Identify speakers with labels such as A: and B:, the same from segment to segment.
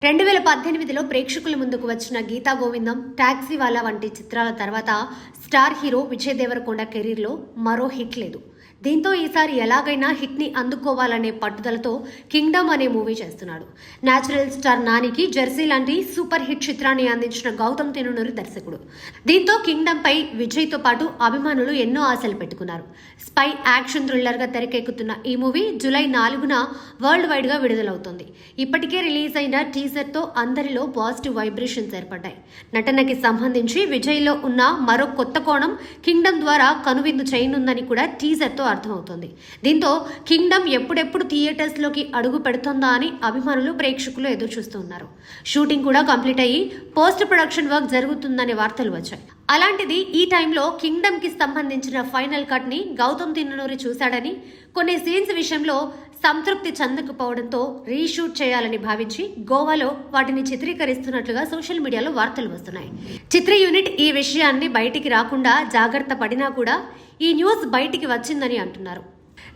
A: 2018లో ప్రేక్షకుల ముందుకు వచ్చిన గీతా గోవిందం, టాక్సీవాలా వంటి చిత్రాల తర్వాత స్టార్ హీరో విజయ్ దేవరకొండ కెరీర్లో మరో హిట్ లేదు. దీంతో ఈసారి ఎలాగైనా హిట్ని అందుకోవాలనే పట్టుదలతో కింగ్డమ్ అనే మూవీ చేస్తున్నాడు. న్యాచురల్ స్టార్ నానికి జెర్సీ లాంటి సూపర్ హిట్ చిత్రాన్ని అందించిన గౌతమ్ తిరునూరి దర్శకుడు. దీంతో కింగ్డమ్ పై విజయ్తో పాటు అభిమానులు ఎన్నో ఆశలు పెట్టుకున్నారు. స్పై యాక్షన్ థ్రిల్లర్గా తెరకెక్కుతున్న ఈ మూవీ జూలై 4న వరల్డ్ వైడ్గా విడుదలవుతోంది. ఇప్పటికే రిలీజ్ అయిన టీజర్తో అందరిలో పాజిటివ్ వైబ్రేషన్స్ ఏర్పడ్డాయి. నటనకి సంబంధించి విజయ్లో ఉన్న మరో కొత్త కోణం కింగ్డమ్ ద్వారా కనువిందు చేయనుందని కూడా టీజర్తో అర్థమవుతోంది. దీంతో కింగ్డమ్ ఎప్పుడెప్పుడు థియేటర్స్లోకి అడుగు పెడుతుందా అని అభిమానులు, ప్రేక్షకులు ఎదురు చూస్తున్నారు. షూటింగ్ కూడా కంప్లీట్ అయ్యి పోస్ట్ ప్రొడక్షన్ వర్క్ జరుగుతుందనే వార్తలు వచ్చాయి. అలాంటిది ఈ టైంలో కింగ్డమ్ కి సంబంధించిన ఫైనల్ కట్ ని గౌతమ్ తిరునూరి చూశాడని, కొన్ని సీన్స్ విషయంలో సంతృప్తి చెందకపోవడంతో రీషూట్ చేయాలని భావించి గోవాలో వాటిని చిత్రీకరిస్తున్నట్లుగా సోషల్ మీడియాలో వార్తలు వస్తున్నాయి. చిత్ర యూనిట్ ఈ విషయాన్ని బయటికి రాకుండా జాగ్రత్త పడినా కూడా ఈ న్యూస్ బయటికి వచ్చిందని అంటున్నారు.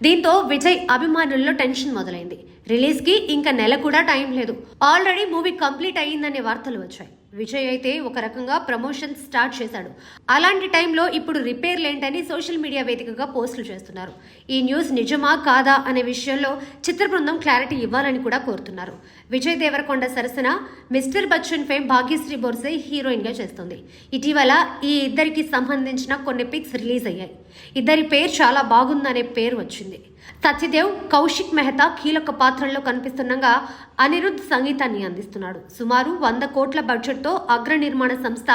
A: దీంతో విజయ్ అభిమానుల్లో టెన్షన్ మొదలైంది. రిలీజ్ కి ఇంకా నెల కూడా టైం లేదు. ఆల్రెడీ మూవీ కంప్లీట్ అయ్యిందనే వార్తలు వచ్చాయి. విజయ్ అయితే ఒక రకంగా ప్రమోషన్ స్టార్ట్ చేశాడు. అలాంటి టైంలో ఇప్పుడు రిపేర్లేంటని సోషల్ మీడియా వేదికగా పోస్టులు చేస్తున్నారు. ఈ న్యూస్ నిజమా కాదా అనే విషయంలో చిత్ర బృందం క్లారిటీ ఇవ్వాలని కూడా కోరుతున్నారు. విజయ్ దేవరకొండ సరసన Mister Bachchan fame Bhagyashri Borse heroine గా చేస్తుంది. ఇటీవల ఈ ఇద్దరికి సంబంధించిన కొన్ని పిక్స్ రిలీజ్ అయ్యాయి. ఇద్దరి పేరు చాలా బాగుందనే పేరు వచ్చింది. సత్యదేవ్, కౌశిక్ మెహతా కీలక పాత్రల్లో కనిపిస్తుండగా అనిరుద్ సంగీతాన్ని అందిస్తున్నాడు. సుమారు 100 కోట్ల బడ్జెట్తో అగ్ర నిర్మాణ సంస్థ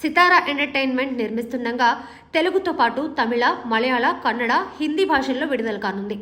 A: సితారా ఎంటర్టైన్మెంట్ నిర్మిస్తుండగా తెలుగుతో పాటు తమిళ, మలయాళ, కన్నడ, హిందీ భాషల్లో విడుదల కానుంది.